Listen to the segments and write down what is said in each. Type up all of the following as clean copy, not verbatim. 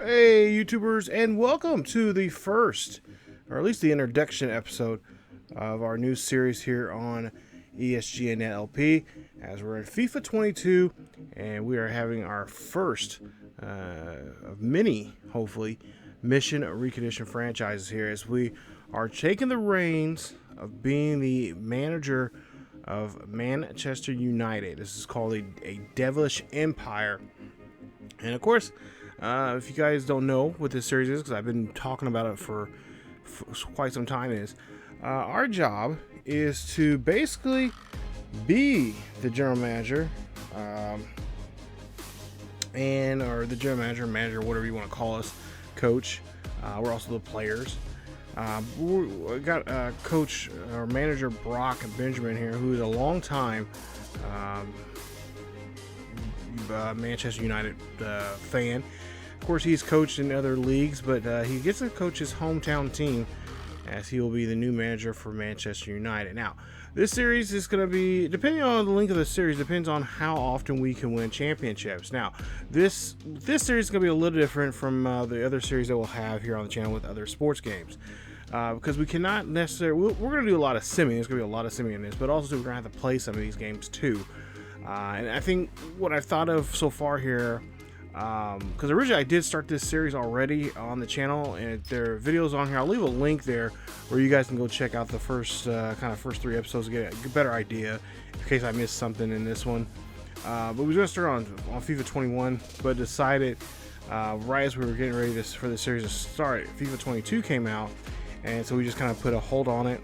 Hey YouTubers, and welcome to the first, or at least the introduction episode of our new series here on ESGNet LP, as we're in FIFA 22 and we are having our first of many, hopefully, mission Recondition franchises here, as we are taking the reins of being the manager of Manchester United. This is called a Devilish Empire, and of course, if you guys don't know what this series is, because I've been talking about it for quite some time, is our job is to basically be the general manager, or the general manager, whatever you want to call us, coach. We're also the players. We got coach or manager Brock Benjamin here, who is a long time Manchester United fan. Of course, he's coached in other leagues, but he gets to coach his hometown team, as he will be the new manager for Manchester United. Now, this series is going to be, depending on the length of the series, depends on how often we can win championships. Now, this series is going to be a little different from the other series that we'll have here on the channel with other sports games. Because we cannot necessarily, we're going to do a lot of simming. There's going to be a lot of simming in this, but also we're going to have to play some of these games too. And I think what I've thought of so far here, because originally I did start this series already on the channel, and there are videos on here. I'll leave a link there where you guys can go check out the first first 3 episodes to get a better idea in case I missed something in this one. But we were going to start on FIFA 21, but decided right as we were getting ready for the series to start, FIFA 22 came out, and so we just kind of put a hold on it,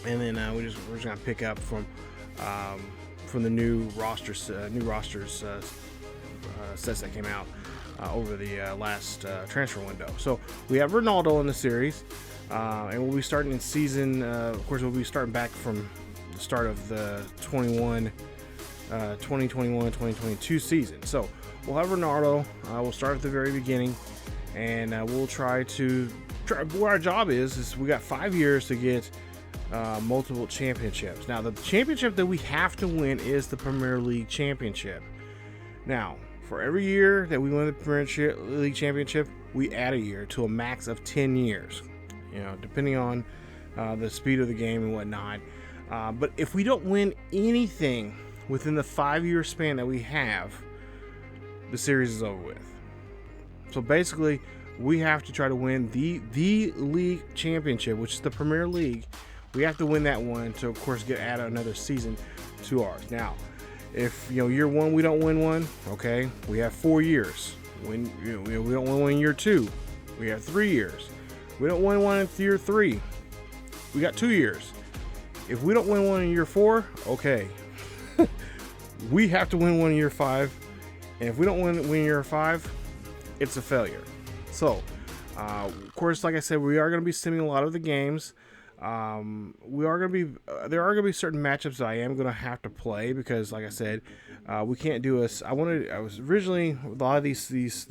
and then we're just going to pick up from the new rosters sets that came out over the last transfer window. So we have Ronaldo in the series, and we'll be starting in season. Of course, we'll be starting back from the start of the 2021-2022 season. So we'll have Ronaldo. We'll start at the very beginning, and we'll try. What our job is we got 5 years to get multiple championships. Now, the championship that we have to win is the Premier League championship. Now, for every year that we win the Premier League championship, we add a year to a max of 10 years, depending on the speed of the game and whatnot. But if we don't win anything within the 5-year span that we have, the series is over with. So basically, we have to try to win the league championship, which is the Premier League. We have to win that one to, of course, add another season to ours. Now, if year 1 we don't win one, okay, we have 4 years. When we don't win one in year 2, we have 3 years. We don't win one in year 3, we got 2 years. If we don't win one in year 4, okay, we have to win one in year 5. And if we don't win year 5, it's a failure. So, of course, like I said, we are going to be simming a lot of the games. There are going to be certain matchups that I am going to have to play, because, like I said, we can't do I was originally, a lot of this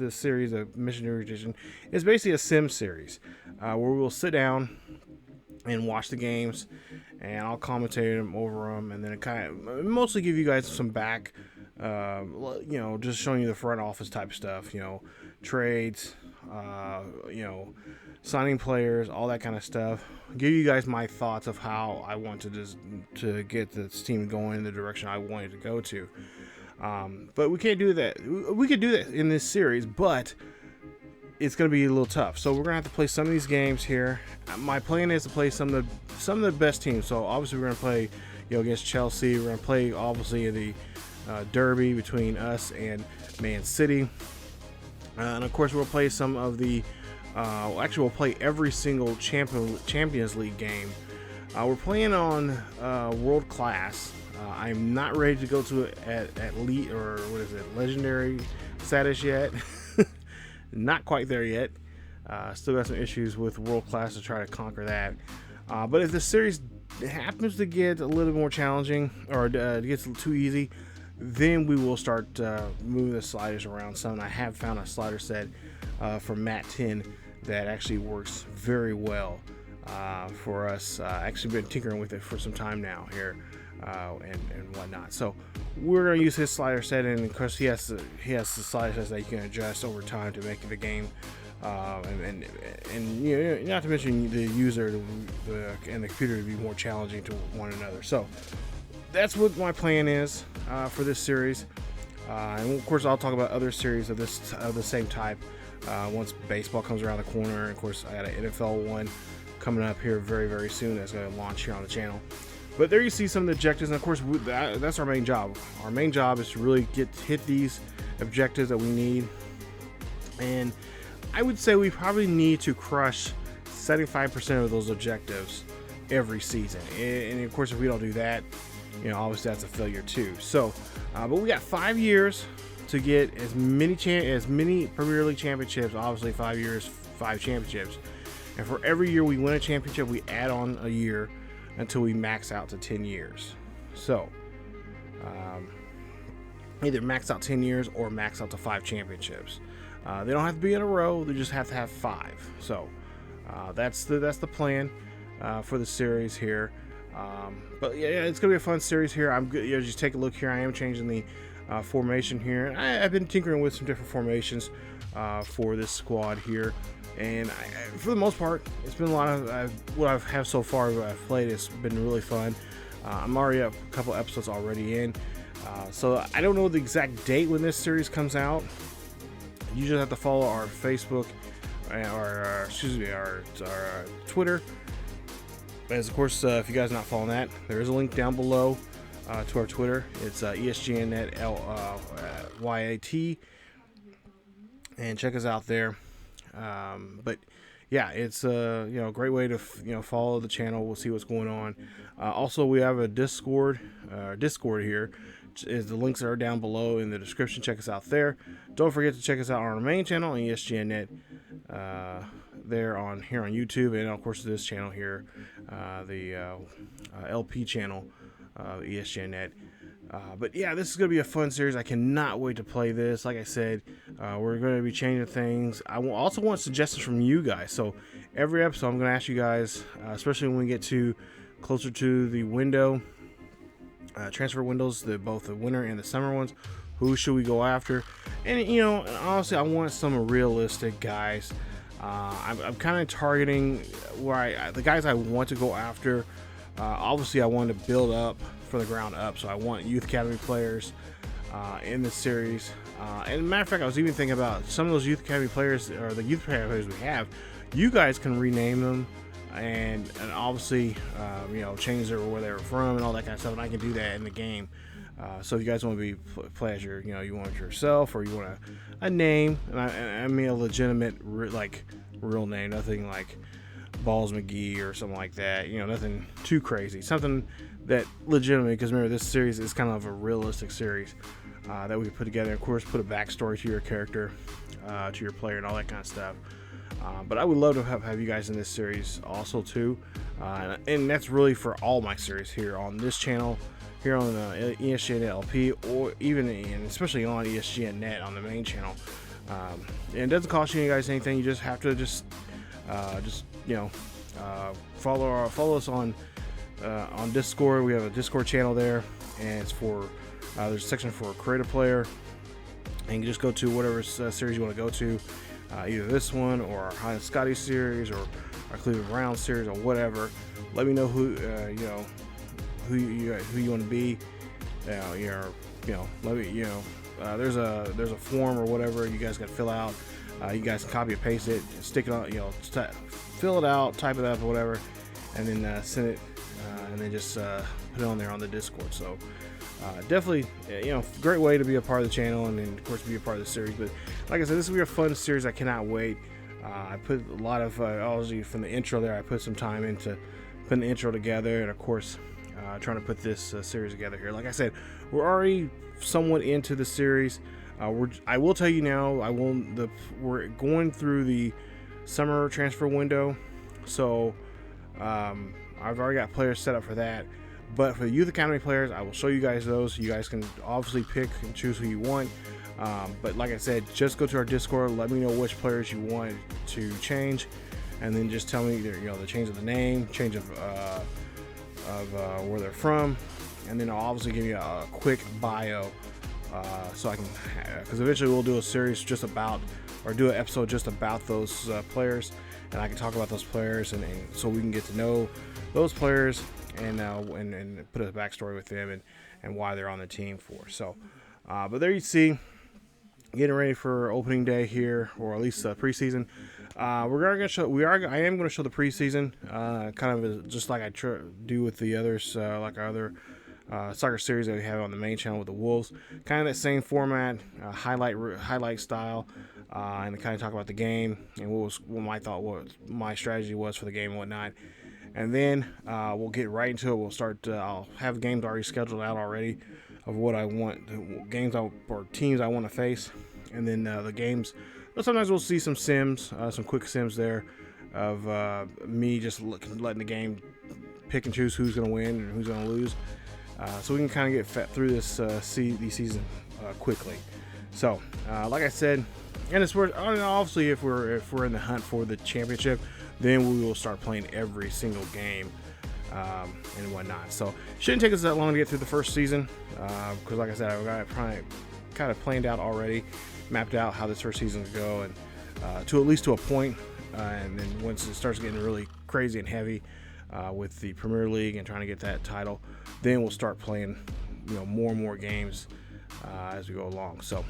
series of Mission Edition is basically a sim series, where we'll sit down and watch the games, and I'll commentate them over them, and then it kind of mostly give you guys some back, just showing you the front office type stuff, trades, signing players, all that kind of stuff. Give you guys my thoughts of how I want to get this team going in the direction I want it to go to. But we can't do that. We could do that in this series, but it's going to be a little tough. So we're going to have to play some of these games here. My plan is to play some of the best teams. So obviously we're going to play, against Chelsea. We're going to play obviously the derby between us and Man City. And of course we'll play some of the we'll play every single Champions League game. We're playing on world class. I'm not ready to go to it at elite, or what is it, legendary status yet. Not quite there yet. Still got some issues with world class to try to conquer that. But if the series happens to get a little more challenging, or gets too easy, then we will start moving the sliders around some. I have found a slider set from Mat 10 that actually works very well for us. Actually been tinkering with it for some time now here. and whatnot. So we're going to use his slider set, and of course he has the slider sets that you can adjust over time to make the game, and you know, not to mention the user and the computer to be more challenging to one another. So that's what my plan is for this series, and of course I'll talk about other series of the same type once baseball comes around the corner. And of course I got an NFL one coming up here very, very soon that's going to launch here on the channel. But there you see some of the objectives, and of course that's our main job. Our main job is to really hit these objectives that we need, and I would say we probably need to crush 75% of those objectives every season. And of course if we don't do that, you know, obviously that's a failure too. So but we got 5 years to get as many Premier League championships. Obviously 5 years, 5 championships, and for every year we win a championship, we add on a year until we max out to 10 years. So either max out 10 years or max out to 5 championships. They don't have to be in a row, they just have to have 5. So that's the plan for the series here. But yeah, it's gonna be a fun series here. I'm good. You know, just take a look here. I am changing the formation here. I've been tinkering with some different formations for this squad here, and for the most part, it's been a lot of what I've had so far. What I've played, it's been really fun. I'm already up a couple episodes already in, so I don't know the exact date when this series comes out. You just have to follow our Facebook, or excuse me, our Twitter. As of course, if you guys are not following that, there is a link down below to our Twitter. It's ESGNet LP, and check us out there. But yeah, it's you know, a great way to follow the channel. We'll see what's going on. Also, we have a Discord here. The links are down below in the description. Check us out there. Don't forget to check us out on our main channel on ESGNet there on YouTube, and of course this channel here, the LP channel, ESGNet. But yeah, this is going to be a fun series. I cannot wait to play this. Like I said, we're going to be changing things. I also want suggestions from you guys. So every episode I'm going to ask you guys, especially when we get closer to the window, transfer windows, both the winter and the summer ones, who should we go after? And you know, honestly, I want some realistic guys. I'm kind of targeting where the guys I want to go after. Obviously I want to build up from the ground up, so I want youth academy players in this series. And matter of fact, I was even thinking about some of those youth academy players, or the youth academy players we have. You guys can rename them and obviously you know, change where they were from and all that kind of stuff, and I can do that in the game. So if you guys want to play as you know, you want it yourself, or you want a name, and I mean a legitimate real name, nothing like Balls McGee or something like that, you know, nothing too crazy, something that legitimate, because remember, this series is kind of a realistic series that we put together. Of course, put a backstory to your character, to your player, and all that kind of stuff. But I would love to have you guys in this series also too, and that's really for all my series here on this channel, here on ESGNet LP, or even and especially on ESGNet on the main channel. And it doesn't cost you guys anything. You just have to you know, follow us on Discord. We have a Discord channel there, and it's for there's a section for create a player, and you just go to whatever series you want to go to, either this one or our High Scotty series or our Cleveland Browns series or whatever. Let me know who you know, who you want to be. Let me, you know, there's a form or whatever you guys got to fill out. You guys can copy and paste it, stick it on, you know, fill it out, type it up or whatever, and then send it, and then just put it on there on the Discord. So definitely, you know, great way to be a part of the channel, and then of course be a part of the series. But like I said, this will be a fun series. I cannot wait. I put a lot of obviously from the intro there, I put some time into putting the intro together, and of course trying to put this series together here. Like I said, we're already somewhat into the series. I will tell you now, we're going through the summer transfer window, so I've already got players set up for that. But for the youth academy players, I will show you guys those. You guys can obviously pick and choose who you want. But like I said, just go to our Discord. Let me know which players you want to change, and then just tell me either, you know, the change of the name, change of where they're from, and then I'll obviously give you a quick bio, so I can, because eventually we'll do a series just about, or do an episode just about those players, and I can talk about those players, and so we can get to know those players and put a backstory with them and why they're on the team for. So, but there you see, getting ready for opening day here, or at least preseason. I am going to show the preseason, kind of just like I do with the others, like our other soccer series that we have on the main channel with the Wolves. Kind of that same format, highlight style, and kind of talk about the game and what my strategy was for the game and whatnot. And then we'll get right into it. We'll start. I'll have games already scheduled out already of what I want, or teams I want to face, and then the games. Sometimes we'll see some sims, some quick sims there of me just letting the game pick and choose who's going to win and who's going to lose, so we can kind of get through this season quickly. So, like I said, and obviously if we're in the hunt for the championship, then we will start playing every single game and whatnot. So, shouldn't take us that long to get through the first season, because like I said, I've got it kind of planned out already, mapped out how this first season will go, and to at least to a point, and then once it starts getting really crazy and heavy with the Premier League and trying to get that title, then we'll start playing more and more games as we go along. So,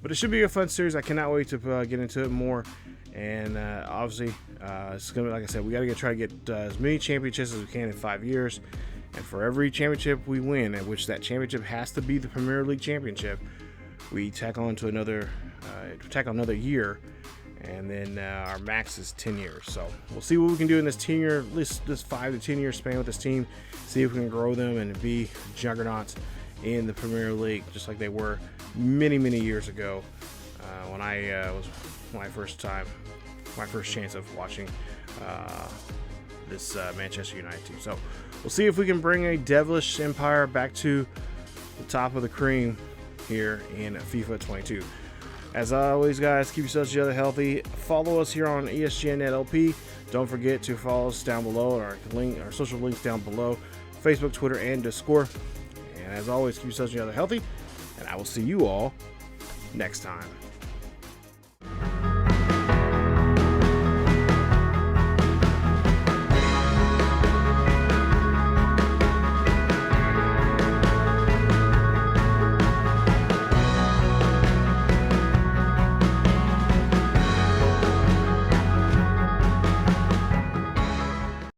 but it should be a fun series. I cannot wait to get into it more, and obviously it's gonna be, like I said, we got to try to get as many championships as we can in 5 years, and for every championship we win, at which that championship has to be the Premier League championship, we tack on another year, and then our max is 10 years. So we'll see what we can do in this 10-year, this 5 to 10 year span with this team. See if we can grow them and be juggernauts in the Premier League, just like they were many years ago when I was my first chance of watching this Manchester United team. So we'll see if we can bring a Devilish Empire back to the top of the cream here in FIFA 22. As always, guys, keep yourselves together healthy. Follow us here on ESGNet LP. Don't forget to follow us down below, our social links down below, Facebook, Twitter, and Discord. And as always, keep yourselves together healthy, and I will see you all next time.